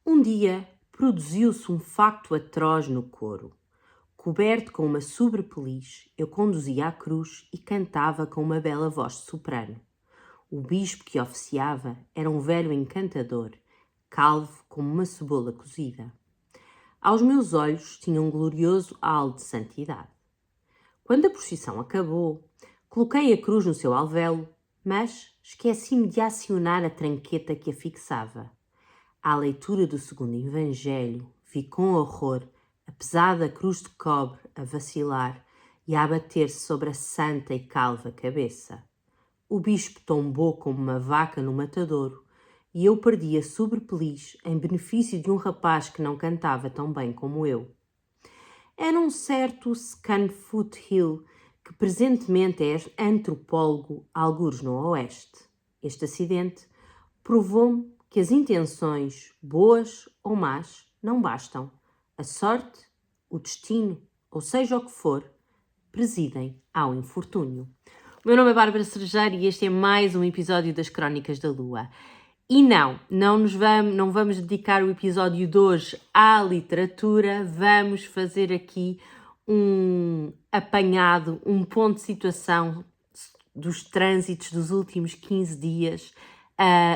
Um dia produziu-se um facto atroz no coro. Coberto com uma sobrepeliz, eu conduzia a cruz e cantava com uma bela voz de soprano. O bispo que oficiava era um velho encantador, calvo como uma cebola cozida. Aos meus olhos tinha um glorioso halo de santidade. Quando a procissão acabou, coloquei a cruz no seu alvéolo, mas esqueci-me de acionar a tranqueta que a fixava. À leitura do segundo Evangelho, vi com horror a pesada cruz de cobre a vacilar e a abater-se sobre a santa e calva cabeça. O bispo tombou como uma vaca no matadouro e eu perdi a sobrepeliz em benefício de um rapaz que não cantava tão bem como eu. Era um certo Scanfoot Hill, que presentemente é antropólogo algures no Oeste. Este acidente provou-me que as intenções, boas ou más, não bastam. A sorte, o destino, ou seja o que for, presidem ao infortúnio. O meu nome é Bárbara Cerejeiro e este é mais um episódio das Crónicas da Lua. E não vamos dedicar o episódio de hoje à literatura, vamos fazer aqui um apanhado, um ponto de situação dos trânsitos dos últimos 15 dias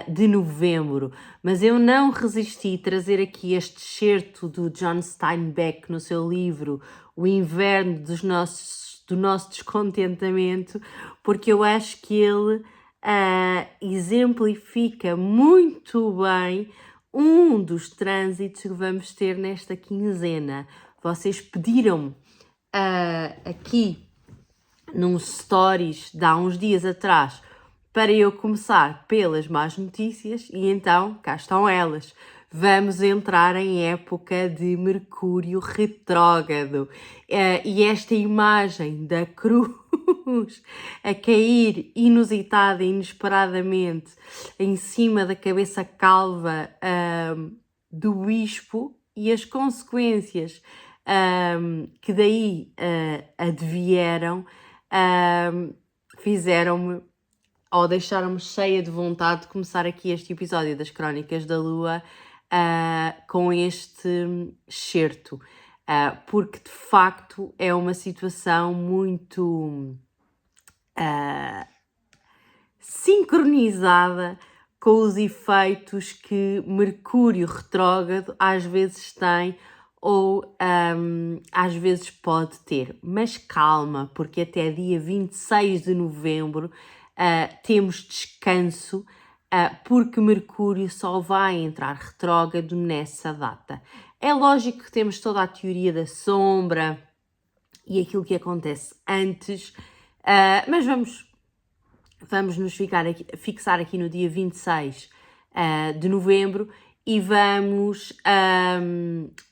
de novembro. Mas eu não resisti a trazer aqui este excerto do John Steinbeck no seu livro O Inverno do nosso descontentamento, porque eu acho que ele exemplifica muito bem um dos trânsitos que vamos ter nesta quinzena. Vocês pediram-me aqui num stories de há uns dias atrás para eu começar pelas más notícias e então cá estão elas. Vamos entrar em época de Mercúrio retrógrado e esta imagem da cruz a cair inusitada e inesperadamente em cima da cabeça calva do bispo e as consequências que daí advieram fizeram-me ou deixaram-me cheia de vontade de começar aqui este episódio das Crónicas da Lua com este excerto, porque de facto é uma situação muito sincronizada com os efeitos que Mercúrio retrógrado às vezes tem ou às vezes pode ter. Mas calma, porque até dia 26 de novembro temos descanso, porque Mercúrio só vai entrar retrógrado nessa data. É lógico que temos toda a teoria da sombra e aquilo que acontece antes, mas vamos nos fixar aqui no dia 26 de novembro e vamos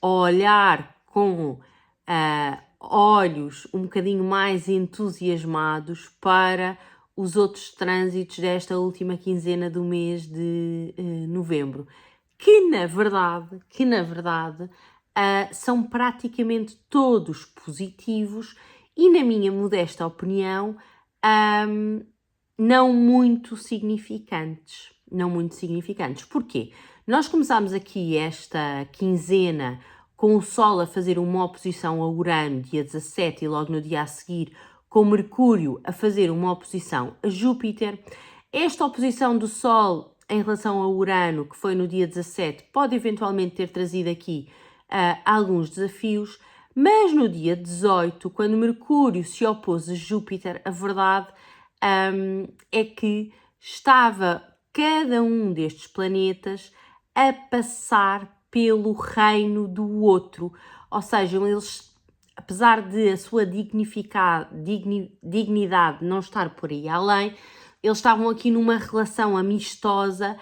olhar com olhos um bocadinho mais entusiasmados para os outros trânsitos desta última quinzena do mês de novembro, que na verdade são praticamente todos positivos e, na minha modesta opinião, não muito significantes. Porquê? Nós começámos aqui esta quinzena com o Sol a fazer uma oposição a Urano, dia 17, e logo no dia a seguir com Mercúrio a fazer uma oposição a Júpiter. Esta oposição do Sol em relação a Urano, que foi no dia 17, pode eventualmente ter trazido aqui alguns desafios, mas no dia 18, quando Mercúrio se opôs a Júpiter, a verdade é que estava cada um destes planetas a passar pelo reino do outro, ou seja, eles, apesar de a sua dignidade não estar por aí além, eles estavam aqui numa relação amistosa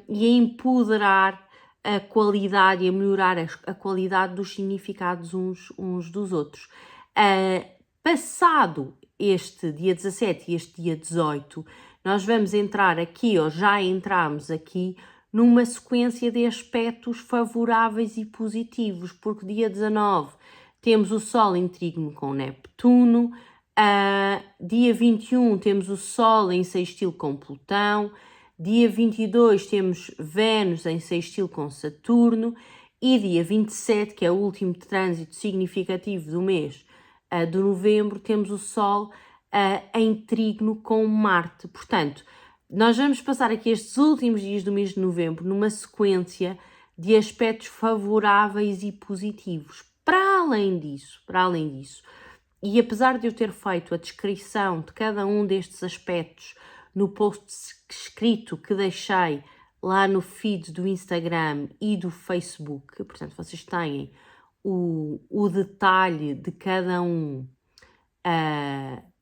e a empoderar a qualidade e a melhorar a qualidade dos significados uns dos outros. Passado este dia 17 e este dia 18, nós vamos entrar aqui, ou já entramos aqui, numa sequência de aspectos favoráveis e positivos, porque dia 19 temos o Sol em trígono com Neptuno, dia 21 temos o Sol em sextil com Plutão, Dia 22 temos Vênus em sextil com Saturno e dia 27, que é o último trânsito significativo do mês de novembro, temos o Sol em trígono com Marte. Portanto, nós vamos passar aqui estes últimos dias do mês de novembro numa sequência de aspectos favoráveis e positivos. Para além disso, e apesar de eu ter feito a descrição de cada um destes aspectos no post escrito que deixei lá no feed do Instagram e do Facebook, portanto vocês têm o detalhe de cada um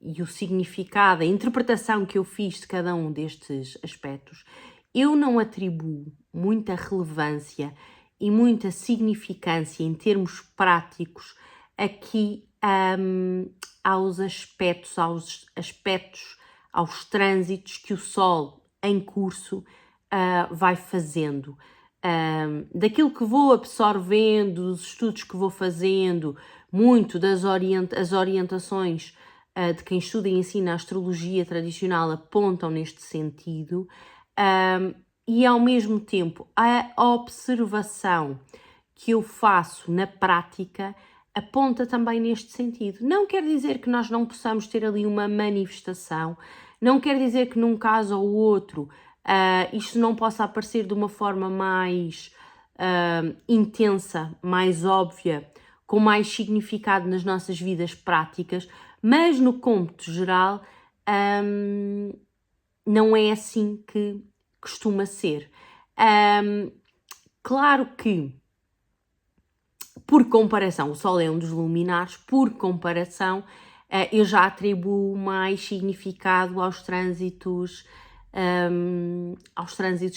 e o significado, a interpretação que eu fiz de cada um destes aspectos, eu não atribuo muita relevância e muita significância em termos práticos aqui aos aspectos, aos trânsitos que o Sol em curso vai fazendo. Daquilo que vou absorvendo, dos estudos que vou fazendo, muito das orientações de quem estuda e ensina a astrologia tradicional apontam neste sentido, e ao mesmo tempo a observação que eu faço na prática aponta também neste sentido. Não quer dizer que nós não possamos ter ali uma manifestação, não quer dizer que num caso ou outro isto não possa aparecer de uma forma mais intensa, mais óbvia, com mais significado nas nossas vidas práticas, mas no cômputo geral não é assim que costuma ser. Claro que, por comparação, o Sol é um dos luminares, por comparação, eu já atribuo mais significado aos trânsitos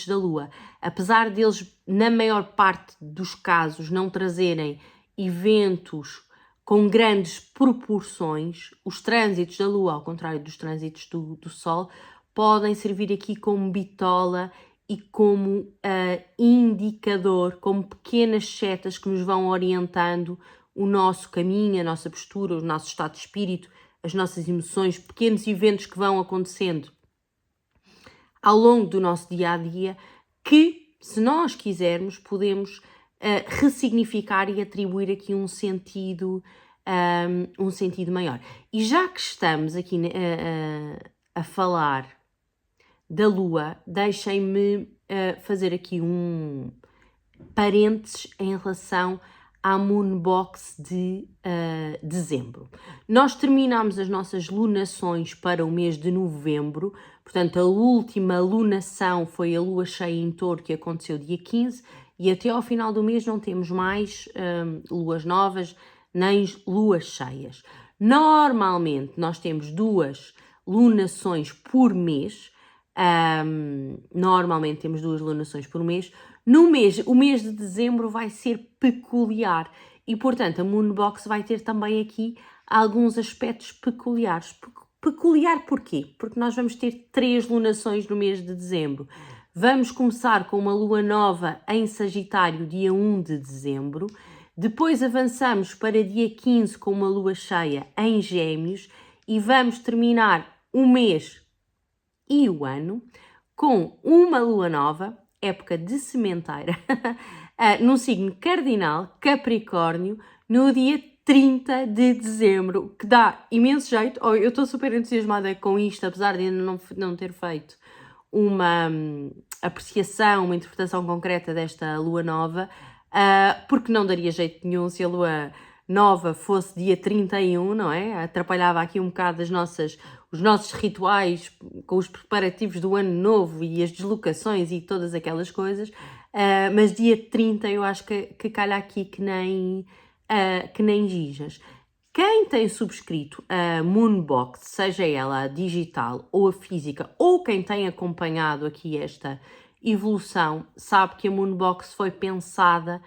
da Lua. Apesar deles, na maior parte dos casos, não trazerem eventos com grandes proporções, os trânsitos da Lua, ao contrário dos trânsitos do Sol, podem servir aqui como bitola e como indicador, como pequenas setas que nos vão orientando o nosso caminho, a nossa postura, o nosso estado de espírito, as nossas emoções, pequenos eventos que vão acontecendo ao longo do nosso dia-a-dia, que, se nós quisermos, podemos ressignificar e atribuir aqui um sentido maior. E já que estamos aqui a falar da Lua, deixem-me fazer aqui um parênteses em relação à Moonbox de dezembro. Nós terminamos as nossas lunações para o mês de novembro, portanto a última lunação foi a Lua cheia em Touro, que aconteceu dia 15, e até ao final do mês não temos mais luas novas, nem luas cheias. Normalmente nós temos 2 lunações por mês, normalmente temos 2 lunações por mês. O mês de dezembro vai ser peculiar e, portanto, a Moonbox vai ter também aqui alguns aspectos peculiares. Peculiar porquê? Porque nós vamos ter 3 lunações no mês de dezembro. Vamos começar com uma lua nova em Sagitário, dia 1 de dezembro. Depois avançamos para dia 15 com uma lua cheia em Gêmeos e vamos terminar o mês e o ano com uma lua nova, época de sementeira, num signo cardinal, Capricórnio, no dia 30 de dezembro, que dá imenso jeito. Eu estou super entusiasmada com isto, apesar de ainda não ter feito uma apreciação, uma interpretação concreta desta lua nova, porque não daria jeito nenhum se a lua nova fosse dia 31, não é? Atrapalhava aqui um bocado os nossos rituais com os preparativos do ano novo e as deslocações e todas aquelas coisas, mas dia 30 eu acho que calha aqui que nem gigas. Quem tem subscrito a Moonbox, seja ela a digital ou a física, ou quem tem acompanhado aqui esta evolução, sabe que a Moonbox foi pensada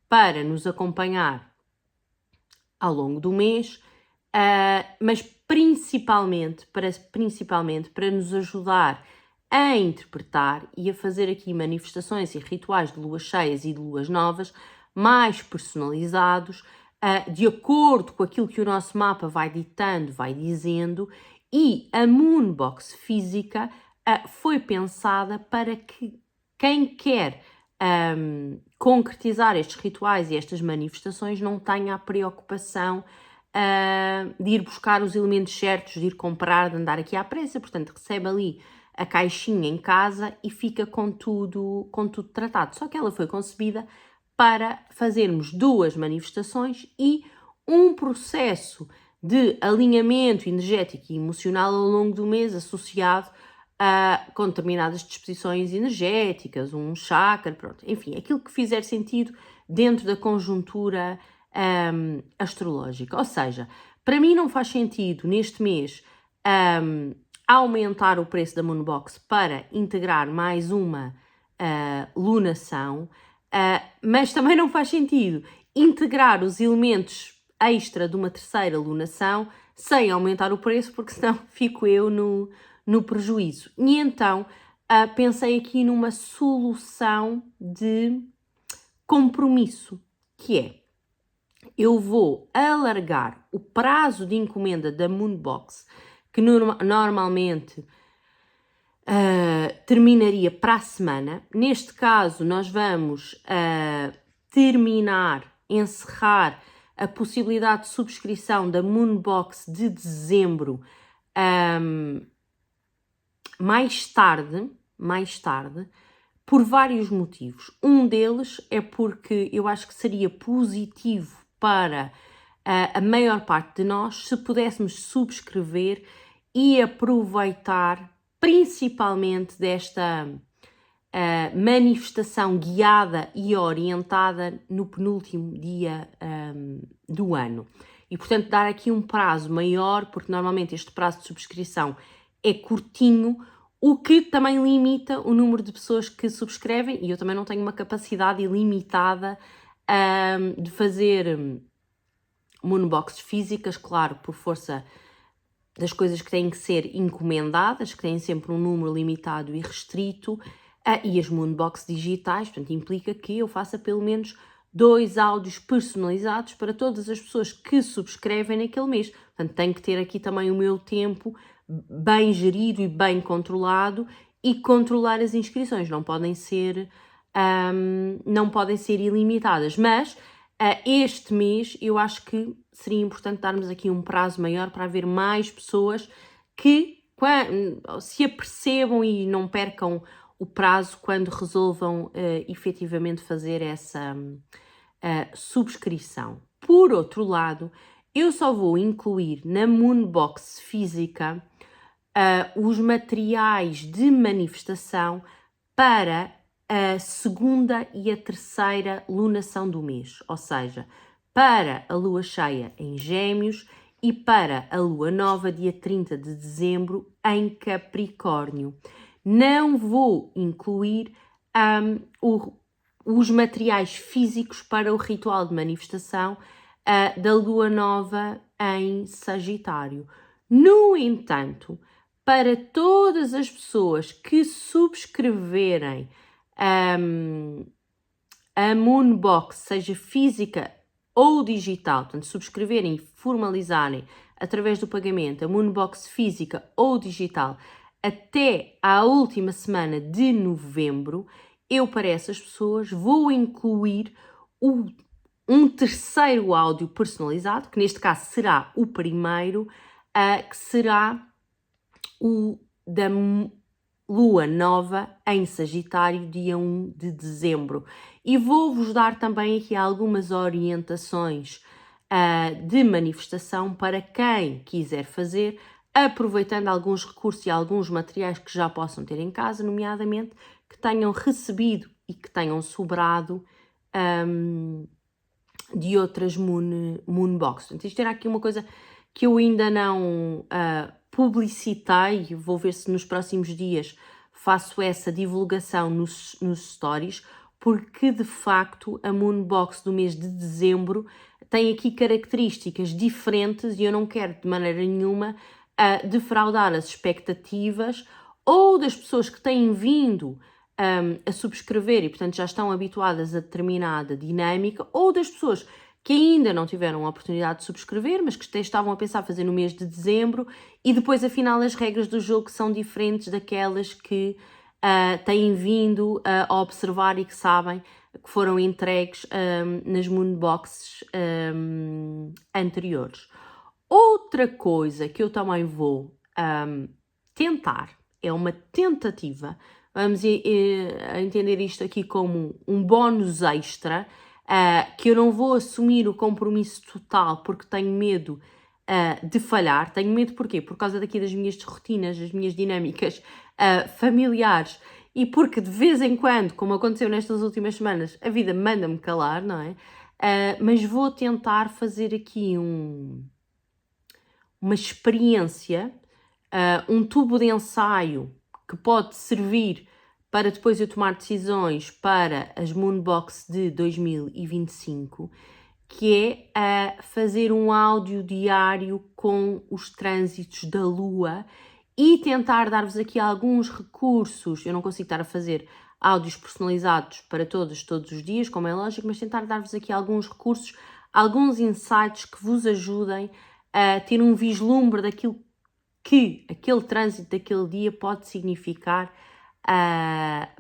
para nos acompanhar ao longo do mês, mas principalmente para nos ajudar a interpretar e a fazer aqui manifestações e rituais de luas cheias e de luas novas mais personalizados, de acordo com aquilo que o nosso mapa vai ditando, vai dizendo, e a Moonbox física foi pensada para que quem quer concretizar estes rituais e estas manifestações não tenha a preocupação de ir buscar os elementos certos, de ir comprar, de andar aqui à pressa. Portanto, recebe ali a caixinha em casa e fica com tudo tratado. Só que ela foi concebida para fazermos 2 manifestações e um processo de alinhamento energético e emocional ao longo do mês associado com determinadas disposições energéticas, um chakra, pronto, enfim, aquilo que fizer sentido dentro da conjuntura astrológica. Ou seja, para mim não faz sentido neste mês aumentar o preço da Moonbox para integrar mais uma lunação, mas também não faz sentido integrar os elementos extra de uma terceira lunação sem aumentar o preço, porque senão fico eu no prejuízo. E então pensei aqui numa solução de compromisso, que é: eu vou alargar o prazo de encomenda da Moonbox, que normalmente terminaria para a semana. Neste caso, nós vamos encerrar a possibilidade de subscrição da Moonbox de dezembro mais tarde, por vários motivos. Um deles é porque eu acho que seria positivo para a maior parte de nós se pudéssemos subscrever e aproveitar principalmente desta manifestação guiada e orientada no penúltimo dia do ano. E, portanto, dar aqui um prazo maior, porque normalmente este prazo de subscrição é curtinho, o que também limita o número de pessoas que subscrevem, e eu também não tenho uma capacidade ilimitada de fazer moonboxes físicas, claro, por força das coisas que têm que ser encomendadas, que têm sempre um número limitado e restrito, e as moonbox digitais, portanto, implica que eu faça pelo menos 2 áudios personalizados para todas as pessoas que subscrevem naquele mês. Portanto, tenho que ter aqui também o meu tempo bem gerido e bem controlado e controlar as inscrições. Não podem ser ilimitadas, mas este mês eu acho que seria importante darmos aqui um prazo maior para haver mais pessoas que se apercebam e não percam o prazo quando resolvam efetivamente fazer essa subscrição. Por outro lado, eu só vou incluir na Moonbox física os materiais de manifestação para a segunda e a terceira lunação do mês, ou seja, para a lua cheia em Gêmeos e para a lua nova, dia 30 de dezembro, em Capricórnio. Não vou incluir os materiais físicos para o ritual de manifestação da lua nova em Sagitário. No entanto, para todas as pessoas que subscreverem a Moonbox, seja física ou digital, portanto, subscreverem e formalizarem através do pagamento a Moonbox física ou digital até à última semana de novembro, eu, para essas pessoas, vou incluir um terceiro áudio personalizado, que neste caso será o primeiro, que será o da lua nova em Sagitário, dia 1 de dezembro. E vou-vos dar também aqui algumas orientações de manifestação para quem quiser fazer, aproveitando alguns recursos e alguns materiais que já possam ter em casa, nomeadamente que tenham recebido e que tenham sobrado de outras Moonbox. Portanto, isto era aqui uma coisa que eu ainda não publicitei, vou ver se nos próximos dias faço essa divulgação nos stories, porque de facto a Moonbox do mês de dezembro tem aqui características diferentes e eu não quero de maneira nenhuma defraudar as expectativas ou das pessoas que têm vindo a subscrever e, portanto, já estão habituadas a determinada dinâmica, ou das pessoas que ainda não tiveram a oportunidade de subscrever, mas que estavam a pensar fazer no mês de dezembro, e depois, afinal, as regras do jogo são diferentes daquelas que têm vindo a observar e que sabem que foram entregues nas Moonboxes anteriores. Outra coisa que eu também vou tentar, é uma tentativa, vamos entender isto aqui como um bónus extra, que eu não vou assumir o compromisso total porque tenho medo de falhar. Tenho medo porquê? Por causa daqui das minhas rotinas, das minhas dinâmicas familiares, e porque de vez em quando, como aconteceu nestas últimas semanas, a vida manda-me calar, não é? Mas vou tentar fazer aqui uma experiência, um tubo de ensaio que pode servir para depois eu tomar decisões para as Moonbox de 2025, que é fazer um áudio diário com os trânsitos da Lua e tentar dar-vos aqui alguns recursos. Eu não consigo estar a fazer áudios personalizados para todos os dias, como é lógico, mas tentar dar-vos aqui alguns recursos, alguns insights que vos ajudem a ter um vislumbre daquilo que aquele trânsito daquele dia pode significar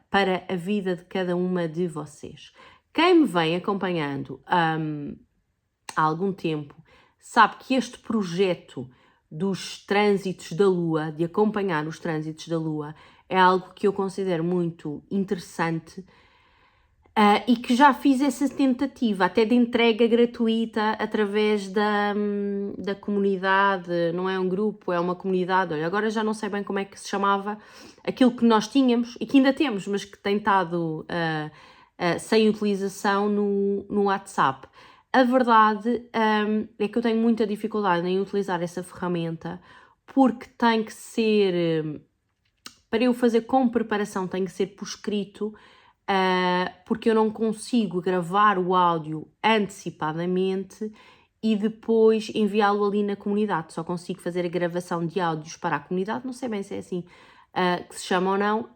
para a vida de cada uma de vocês. Quem me vem acompanhando há algum tempo sabe que este projeto dos trânsitos da Lua, de acompanhar os trânsitos da Lua, é algo que eu considero muito interessante e que já fiz essa tentativa, até de entrega gratuita através da comunidade. Não é um grupo, é uma comunidade. Olha, agora já não sei bem como é que se chamava aquilo que nós tínhamos e que ainda temos, mas que tem estado sem utilização no WhatsApp. A verdade é que eu tenho muita dificuldade em utilizar essa ferramenta porque tem que ser, para eu fazer com preparação, tem que ser por escrito, porque eu não consigo gravar o áudio antecipadamente e depois enviá-lo ali na comunidade. Só consigo fazer a gravação de áudios para a comunidade, não sei bem se é assim que se chama ou não.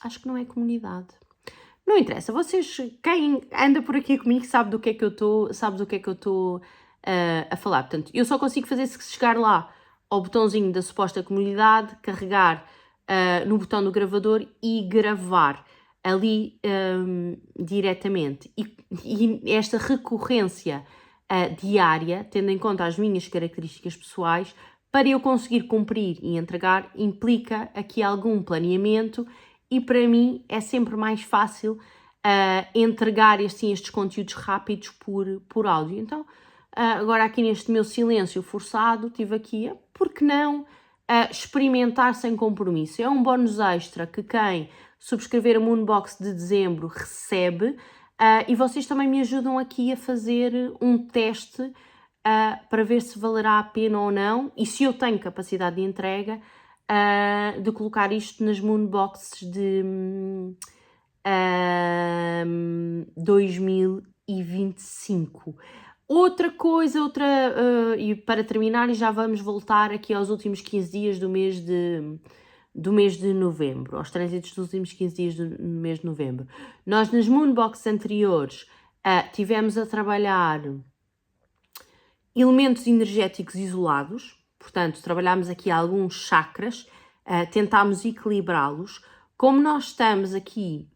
Acho que não é comunidade. Não interessa, vocês, quem anda por aqui comigo sabe do que é que eu estou a falar. Portanto, eu só consigo fazer se chegar lá ao botãozinho da suposta comunidade, carregar no botão do gravador e gravar ali diretamente. E esta recorrência diária, tendo em conta as minhas características pessoais, para eu conseguir cumprir e entregar, implica aqui algum planeamento. E para mim é sempre mais fácil entregar estes conteúdos rápidos por áudio. Então, agora aqui neste meu silêncio forçado, tive aqui, por que não experimentar sem compromisso? É um bónus extra que quem subscrever a Moonbox de dezembro recebe e vocês também me ajudam aqui a fazer um teste para ver se valerá a pena ou não e se eu tenho capacidade de entrega de colocar isto nas Moonboxes de 2025. Outra coisa, e para terminar, e já vamos voltar aqui aos últimos 15 dias do mês de novembro, aos trânsitos dos últimos 15 dias do mês de novembro. Nós nas Moonboxes anteriores tivemos a trabalhar elementos energéticos isolados. Portanto, trabalhámos aqui alguns chakras, tentámos equilibrá-los. Como nós estamos aqui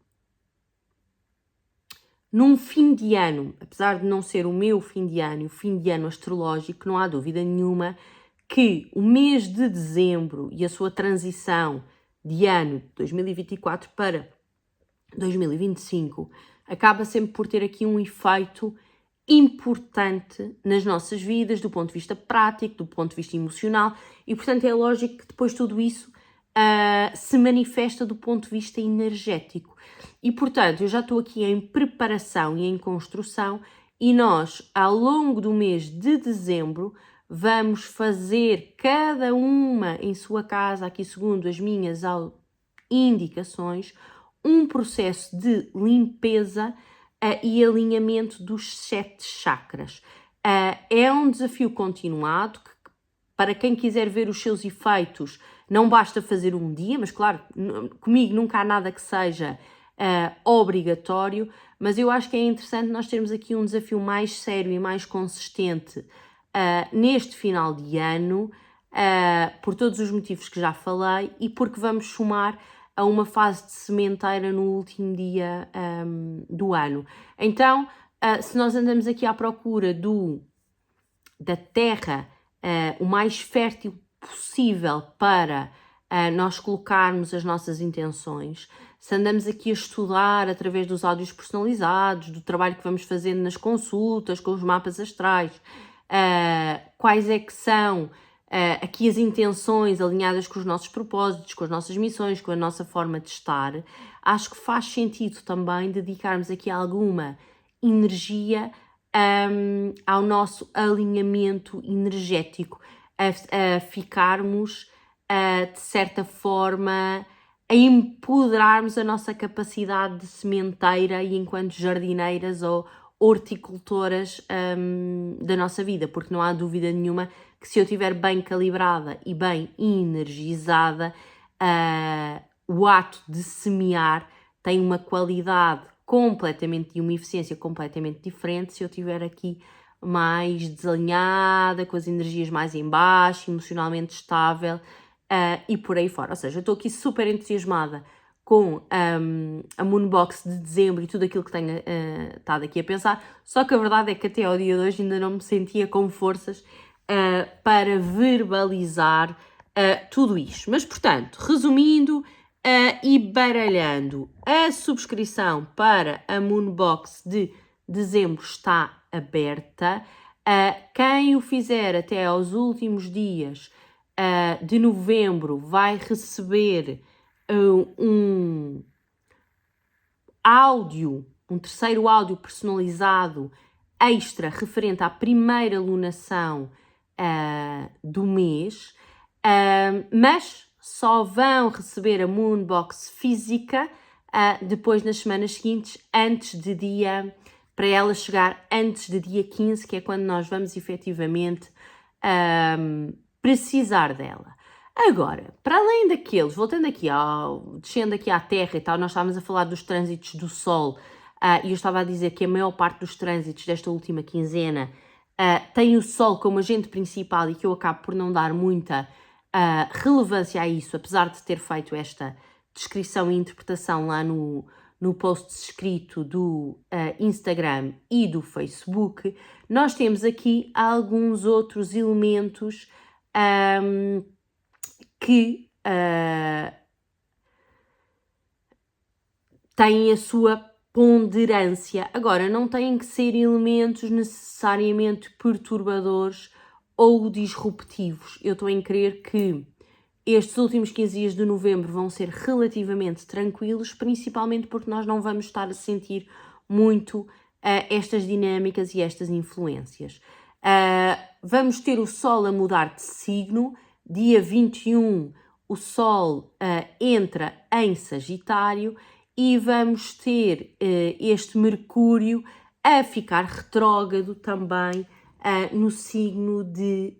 num fim de ano, apesar de não ser o meu fim de ano, o fim de ano astrológico, não há dúvida nenhuma que o mês de dezembro e a sua transição de ano 2024 para 2025 acaba sempre por ter aqui um efeito importante nas nossas vidas, do ponto de vista prático, do ponto de vista emocional, e portanto é lógico que depois tudo isso se manifesta do ponto de vista energético. E portanto eu já estou aqui em preparação e em construção, e nós ao longo do mês de dezembro vamos fazer cada uma em sua casa, aqui segundo as minhas indicações, um processo de limpeza e alinhamento dos 7 chakras. É um desafio continuado que, para quem quiser ver os seus efeitos, não basta fazer um dia, mas claro, comigo nunca há nada que seja obrigatório, mas eu acho que é interessante nós termos aqui um desafio mais sério e mais consistente neste final de ano, por todos os motivos que já falei e porque vamos somar a uma fase de sementeira no último dia do ano. Então, se nós andamos aqui à procura da terra o mais fértil possível para nós colocarmos as nossas intenções, se andamos aqui a estudar através dos áudios personalizados, do trabalho que vamos fazendo nas consultas, com os mapas astrais, quais é que são aqui as intenções alinhadas com os nossos propósitos, com as nossas missões, com a nossa forma de estar, acho que faz sentido também dedicarmos aqui alguma energia ao nosso alinhamento energético, a ficarmos, de certa forma, a empoderarmos a nossa capacidade de sementeira e enquanto jardineiras ou horticultoras da nossa vida, porque não há dúvida nenhuma que se eu estiver bem calibrada e bem energizada, o ato de semear tem uma qualidade completamente e uma eficiência completamente diferente se eu estiver aqui mais desalinhada, com as energias mais em baixo, emocionalmente estável e por aí fora. Ou seja, eu estou aqui super entusiasmada com a Moonbox de dezembro e tudo aquilo que tenho estado aqui a pensar, só que a verdade é que até ao dia de hoje ainda não me sentia com forças para verbalizar tudo isto. Mas, portanto, resumindo e baralhando, a subscrição para a Moonbox de dezembro está aberta. Quem o fizer até aos últimos dias de novembro vai receber um terceiro áudio personalizado extra referente à primeira lunação do mês, mas só vão receber a Moonbox física depois nas semanas seguintes, para ela chegar antes de dia 15, que é quando nós vamos efetivamente precisar dela. Agora, para além daqueles, descendo aqui à Terra e tal, nós estávamos a falar dos trânsitos do Sol e eu estava a dizer que a maior parte dos trânsitos desta última quinzena tem o Sol como agente principal e que eu acabo por não dar muita relevância a isso, apesar de ter feito esta descrição e interpretação lá no post escrito do Instagram e do Facebook. Nós temos aqui alguns outros elementos que têm a sua ponderância. Agora, não têm que ser elementos necessariamente perturbadores ou disruptivos. Eu estou em crer que estes últimos 15 dias de novembro vão ser relativamente tranquilos, principalmente porque nós não vamos estar a sentir muito estas dinâmicas e estas influências. Vamos ter o Sol a mudar de signo. Dia 21, o Sol entra em Sagitário e vamos ter este Mercúrio a ficar retrógrado também no signo de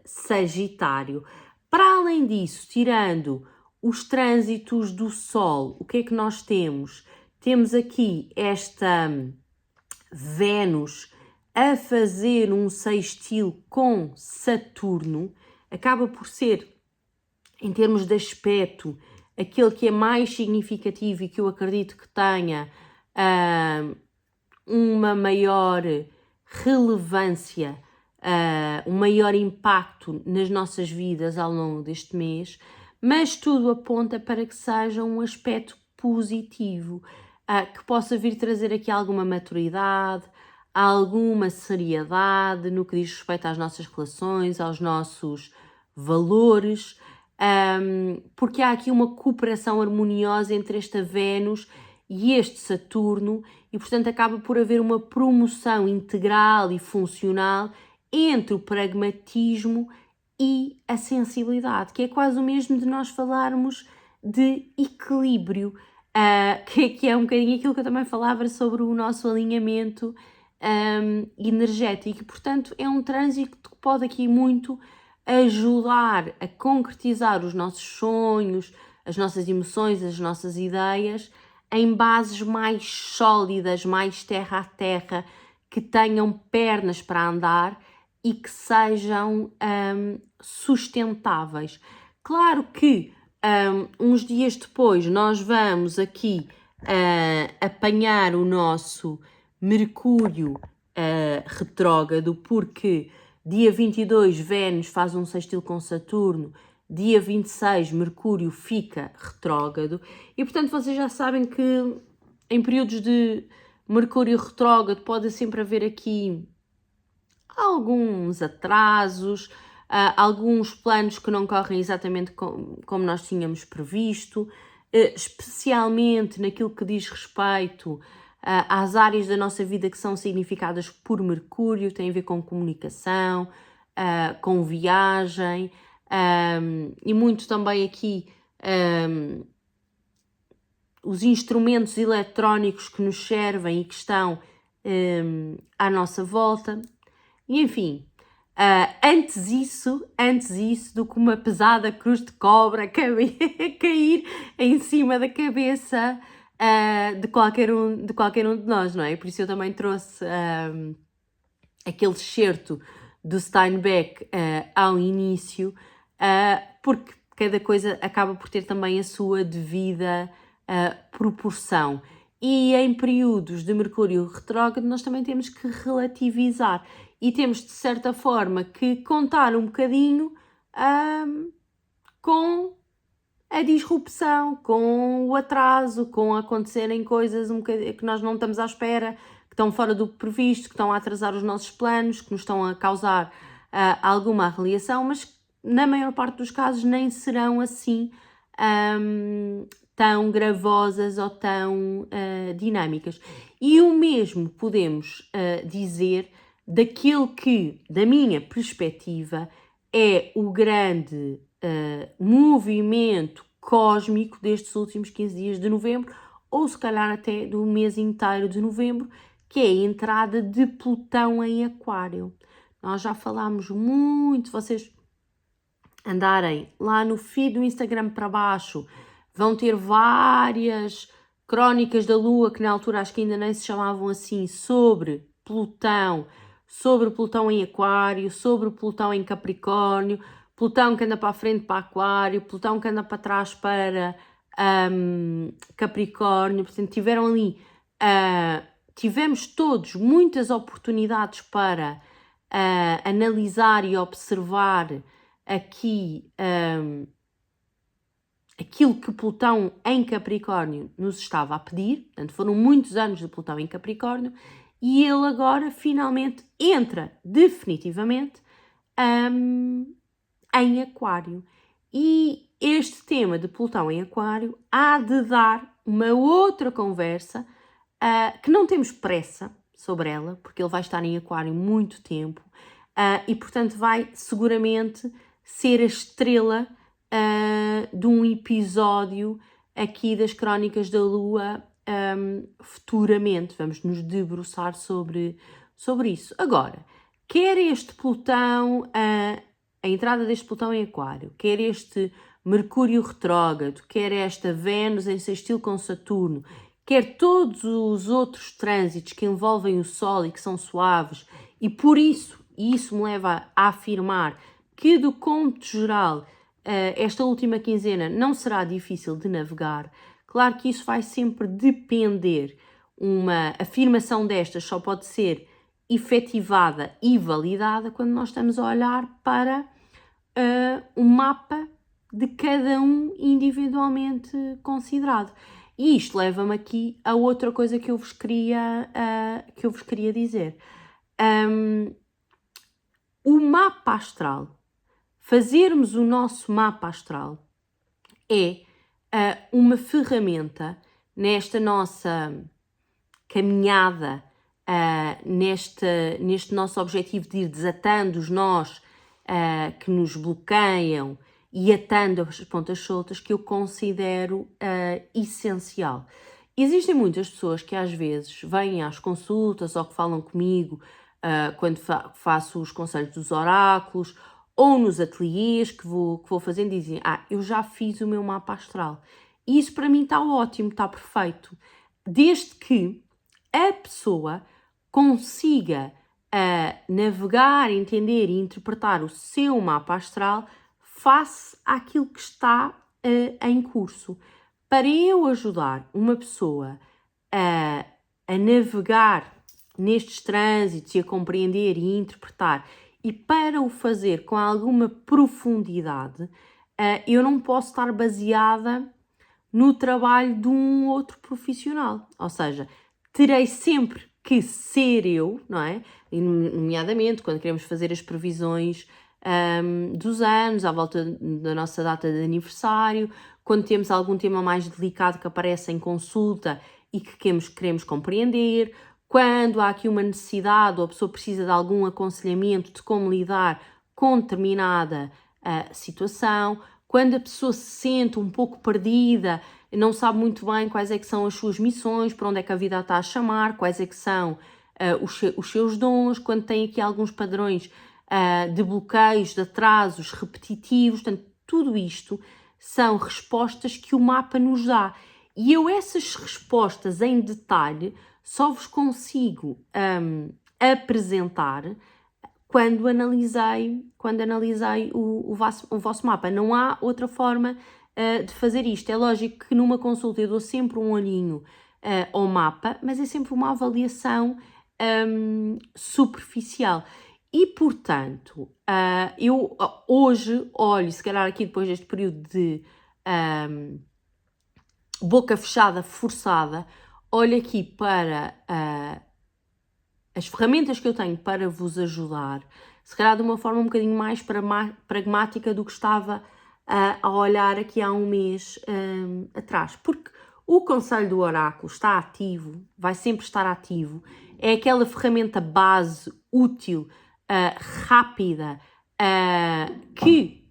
Sagitário. Para além disso, tirando os trânsitos do Sol, o que é que nós temos? Temos aqui esta Vênus a fazer um sextil com Saturno. Acaba por ser, em termos de aspecto, aquele que é mais significativo e que eu acredito que tenha uma maior relevância, um maior impacto nas nossas vidas ao longo deste mês, mas tudo aponta para que seja um aspecto positivo, que possa vir trazer aqui alguma maturidade, alguma seriedade no que diz respeito às nossas relações, aos nossos valores, porque há aqui uma cooperação harmoniosa entre esta Vênus e este Saturno e, portanto, acaba por haver uma promoção integral e funcional entre o pragmatismo e a sensibilidade, que é quase o mesmo de nós falarmos de equilíbrio, que é um bocadinho aquilo que eu também falava sobre o nosso alinhamento energético. E, portanto, é um trânsito que pode aqui muito ajudar a concretizar os nossos sonhos, as nossas emoções, as nossas ideias, em bases mais sólidas, mais terra a terra, que tenham pernas para andar e que sejam sustentáveis. Claro que uns dias depois nós vamos aqui apanhar o nosso Mercúrio retrógrado, porque dia 22 Vênus faz um sextil com Saturno, dia 26 Mercúrio fica retrógrado e, portanto, vocês já sabem que em períodos de Mercúrio retrógrado pode sempre haver aqui alguns atrasos, alguns planos que não correm exatamente como nós tínhamos previsto, especialmente naquilo que diz respeito às áreas da nossa vida que são significadas por Mercúrio, tem a ver com comunicação, com viagem, e muito também aqui os instrumentos eletrónicos que nos servem e que estão à nossa volta. E enfim, antes isso do que uma pesada cruz de cobra cair em cima da cabeça de qualquer um de nós, não é? Por isso eu também trouxe aquele excerto do Steinbeck ao início, porque cada coisa acaba por ter também a sua devida proporção. E em períodos de Mercúrio retrógrado nós também temos que relativizar e temos de certa forma que contar um bocadinho com a disrupção, com o atraso, com acontecerem coisas que nós não estamos à espera, que estão fora do previsto, que estão a atrasar os nossos planos, que nos estão a causar alguma avaliação, mas na maior parte dos casos nem serão assim tão gravosas ou tão dinâmicas. E o mesmo podemos dizer daquilo que, da minha perspectiva, é o grande movimento cósmico destes últimos 15 dias de novembro, ou se calhar até do mês inteiro de novembro, que é a entrada de Plutão em Aquário. Nós já falámos muito, vocês andarem lá no feed do Instagram para baixo, vão ter várias crónicas da Lua, que na altura acho que ainda nem se chamavam assim, sobre Plutão em Aquário, sobre Plutão em Capricórnio, Plutão que anda para a frente para Aquário, Plutão que anda para trás para Capricórnio. Portanto, tiveram ali, tivemos todos muitas oportunidades para analisar e observar aqui aquilo que Plutão em Capricórnio nos estava a pedir. Portanto, foram muitos anos de Plutão em Capricórnio e ele agora finalmente entra definitivamente em Aquário. E este tema de Plutão em Aquário há de dar uma outra conversa que não temos pressa sobre ela, porque ele vai estar em Aquário muito tempo e, portanto, vai seguramente ser a estrela de um episódio aqui das Crónicas da Lua futuramente. Vamos nos debruçar sobre isso. Agora, quer este Plutão, a entrada deste Plutão em Aquário, quer este Mercúrio retrógrado, quer esta Vênus em sextil com Saturno, quer todos os outros trânsitos que envolvem o Sol e que são suaves, e por isso, e isso me leva a afirmar que, do cômputo geral, esta última quinzena não será difícil de navegar. Claro que isso vai sempre depender. Uma afirmação destas só pode ser efetivada e validada quando nós estamos a olhar para um mapa de cada um individualmente considerado. E isto leva-me aqui a outra coisa que eu vos queria dizer. O mapa astral, fazermos o nosso mapa astral é uma ferramenta nesta nossa caminhada, neste nosso objetivo de ir desatando os nós que nos bloqueiam e atando as pontas soltas, que eu considero essencial. Existem muitas pessoas que às vezes vêm às consultas ou que falam comigo quando faço os conselhos dos oráculos ou nos ateliês que vou fazendo, dizem, eu já fiz o meu mapa astral. E isso para mim está ótimo, está perfeito. Desde que a pessoa consiga navegar, entender e interpretar o seu mapa astral face àquilo que está em curso. Para eu ajudar uma pessoa a navegar nestes trânsitos e a compreender e interpretar, e para o fazer com alguma profundidade, eu não posso estar baseada no trabalho de um outro profissional. Ou seja, terei sempre que ser eu, não é? E, nomeadamente, quando queremos fazer as previsões dos anos, à volta da nossa data de aniversário, quando temos algum tema mais delicado que aparece em consulta e que queremos compreender, quando há aqui uma necessidade ou a pessoa precisa de algum aconselhamento de como lidar com determinada situação, quando a pessoa se sente um pouco perdida, não sabe muito bem quais é que são as suas missões, para onde é que a vida está a chamar, quais é que são os seus dons, quando tem aqui alguns padrões de bloqueios, de atrasos repetitivos, portanto, tudo isto são respostas que o mapa nos dá. E eu essas respostas em detalhe só vos consigo apresentar quando analisei o vosso mapa. Não há outra forma de fazer isto. É lógico que numa consulta eu dou sempre um olhinho ao mapa, mas é sempre uma avaliação superficial. E, portanto, eu hoje olho, se calhar aqui depois deste período de boca fechada, forçada, olho aqui para as ferramentas que eu tenho para vos ajudar, se calhar de uma forma um bocadinho mais pragmática do que estava a olhar aqui há um mês atrás. Porque o conselho do oráculo está ativo, vai sempre estar ativo, é aquela ferramenta base, útil, rápida, que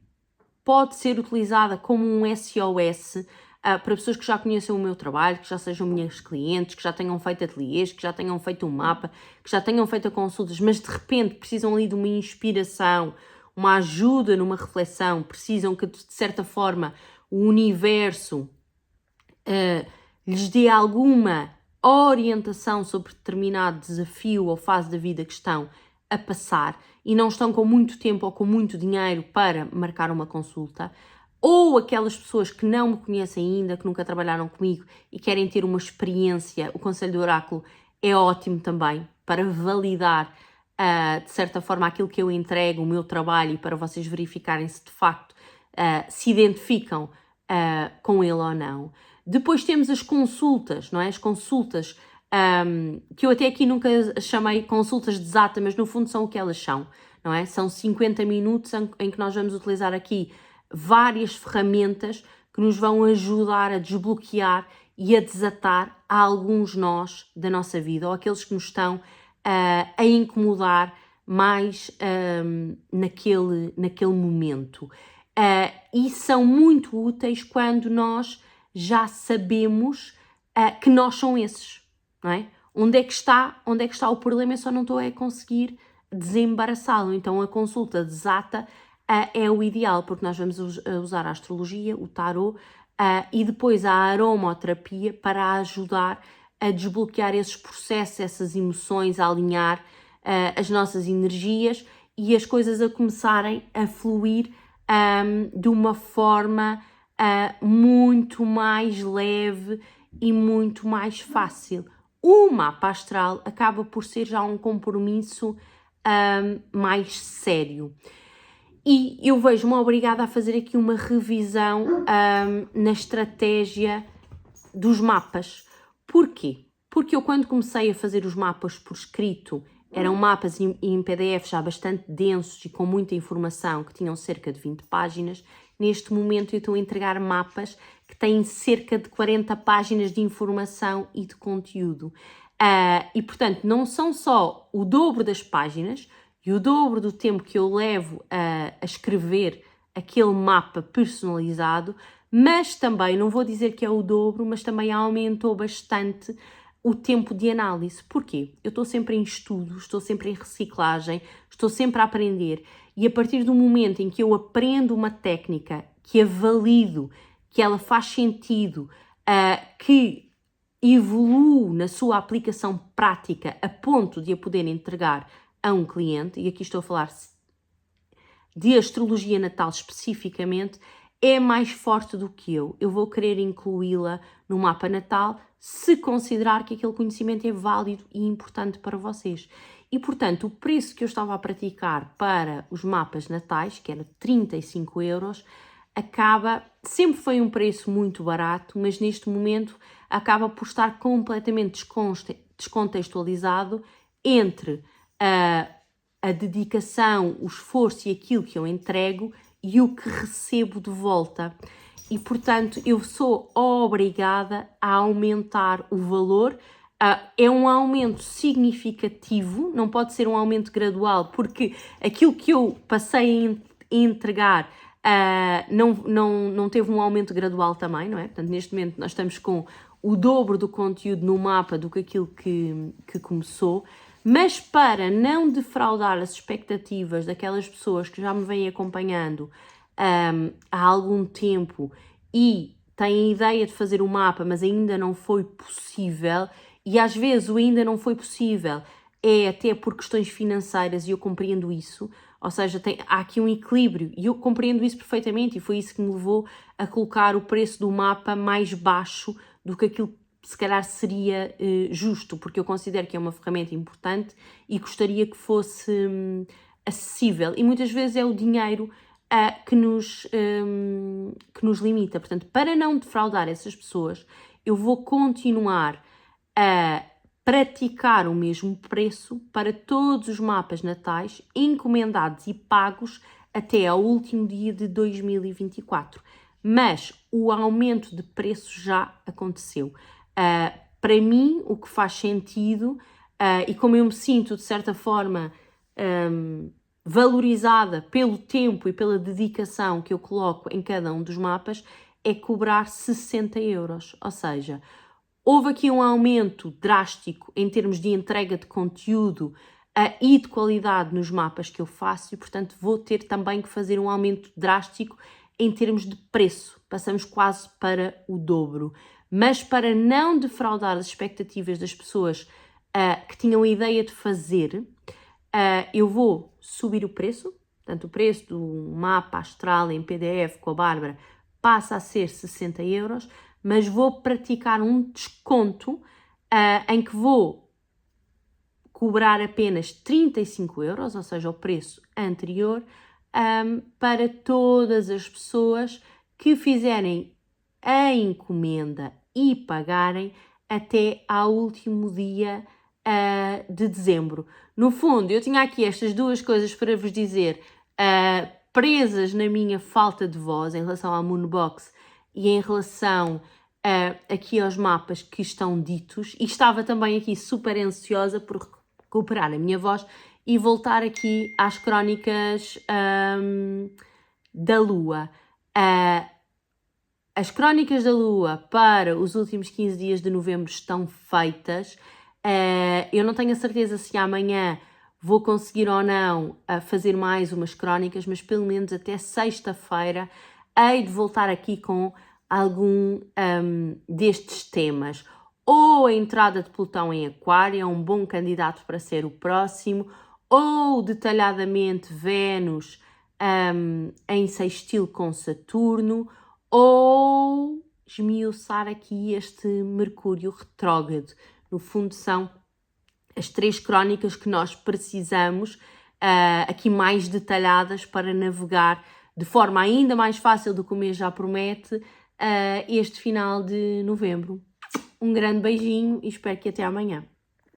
pode ser utilizada como um SOS para pessoas que já conheçam o meu trabalho, que já sejam minhas clientes, que já tenham feito ateliês, que já tenham feito um mapa, que já tenham feito consultas, mas de repente precisam ali de uma inspiração, uma ajuda numa reflexão, precisam que de certa forma o universo lhes dê alguma orientação sobre determinado desafio ou fase da vida que estão a passar e não estão com muito tempo ou com muito dinheiro para marcar uma consulta, ou aquelas pessoas que não me conhecem ainda, que nunca trabalharam comigo e querem ter uma experiência, o Conselho do Oráculo é ótimo também para validar de certa forma aquilo que eu entrego, o meu trabalho, e para vocês verificarem se de facto se identificam com ele ou não. Depois temos as consultas, não é? As consultas que eu até aqui nunca chamei consultas de exata, mas no fundo são o que elas são, não é? São 50 minutos em que nós vamos utilizar aqui várias ferramentas que nos vão ajudar a desbloquear e a desatar alguns nós da nossa vida, ou aqueles que nos estão a incomodar mais naquele momento. E são muito úteis quando nós já sabemos que nós são esses, não é? Onde é que está o problema? Eu só não estou a conseguir desembaraçá-lo. Então a consulta desata é o ideal, porque nós vamos usar a astrologia, o tarot e depois a aromaterapia para ajudar a desbloquear esses processos, essas emoções, a alinhar as nossas energias e as coisas a começarem a fluir de uma forma muito mais leve e muito mais fácil. O mapa astral acaba por ser já um compromisso mais sério. E eu vejo-me obrigada a fazer aqui uma revisão na estratégia dos mapas. Porquê? Porque eu, quando comecei a fazer os mapas por escrito, eram mapas em PDF já bastante densos e com muita informação, que tinham cerca de 20 páginas. Neste momento eu estou a entregar mapas que têm cerca de 40 páginas de informação e de conteúdo. E, portanto, não são só o dobro das páginas e o dobro do tempo que eu levo a escrever aquele mapa personalizado, mas também, não vou dizer que é o dobro, mas também aumentou bastante o tempo de análise. Porquê? Eu estou sempre em estudo, estou sempre em reciclagem, estou sempre a aprender, e a partir do momento em que eu aprendo uma técnica, que a valido, que ela faz sentido, que evolui na sua aplicação prática a ponto de a poder entregar a um cliente, e aqui estou a falar de astrologia natal especificamente, é mais forte do que eu. Eu vou querer incluí-la no mapa natal se considerar que aquele conhecimento é válido e importante para vocês. E, portanto, o preço que eu estava a praticar para os mapas natais, que era 35 euros, sempre foi um preço muito barato, mas neste momento acaba por estar completamente descontextualizado entre a dedicação, o esforço e aquilo que eu entrego e o que recebo de volta. E, portanto, eu sou obrigada a aumentar o valor. É um aumento significativo, não pode ser um aumento gradual, porque aquilo que eu passei a entregar não teve um aumento gradual também, não é? Portanto, neste momento nós estamos com o dobro do conteúdo no mapa do que aquilo que começou, mas para não defraudar as expectativas daquelas pessoas que já me vêm acompanhando há algum tempo e têm a ideia de fazer o mapa, mas ainda não foi possível, e às vezes o ainda não foi possível é até por questões financeiras, e eu compreendo isso, ou seja, há aqui um equilíbrio, e eu compreendo isso perfeitamente, e foi isso que me levou a colocar o preço do mapa mais baixo do que aquilo que se calhar seria justo, porque eu considero que é uma ferramenta importante e gostaria que fosse acessível, e muitas vezes é o dinheiro que nos limita. Portanto, para não defraudar essas pessoas, eu vou continuar a praticar o mesmo preço para todos os mapas natais encomendados e pagos até ao último dia de 2024. Mas o aumento de preço já aconteceu. Para mim, o que faz sentido, e como eu me sinto, de certa forma, valorizada pelo tempo e pela dedicação que eu coloco em cada um dos mapas, é cobrar 60 euros. Ou seja, houve aqui um aumento drástico em termos de entrega de conteúdo e de qualidade nos mapas que eu faço, e, portanto, vou ter também que fazer um aumento drástico em termos de preço. Passamos quase para o dobro. Mas para não defraudar as expectativas das pessoas que tinham a ideia de fazer, eu vou subir o preço. Portanto, o preço do mapa astral em PDF com a Bárbara passa a ser 60 euros, mas vou praticar um desconto em que vou cobrar apenas 35 euros, ou seja, o preço anterior, para todas as pessoas que fizerem a encomenda e pagarem até ao último dia de dezembro. No fundo, eu tinha aqui estas duas coisas para vos dizer, presas na minha falta de voz em relação à Moonbox e em relação aqui aos mapas que estão ditos, e estava também aqui super ansiosa por recuperar a minha voz e voltar aqui às crónicas da Lua. As crónicas da Lua para os últimos 15 dias de novembro estão feitas. Eu não tenho a certeza se amanhã vou conseguir ou não fazer mais umas crónicas, mas pelo menos até sexta-feira hei de voltar aqui com algum destes temas. Ou a entrada de Plutão em Aquário é um bom candidato para ser o próximo, ou detalhadamente Vênus em sextil com Saturno, ou esmiuçar aqui este Mercúrio retrógrado. No fundo, são as 3 crónicas que nós precisamos, aqui mais detalhadas, para navegar de forma ainda mais fácil do que o mês já promete, este final de novembro. Um grande beijinho e espero que até amanhã.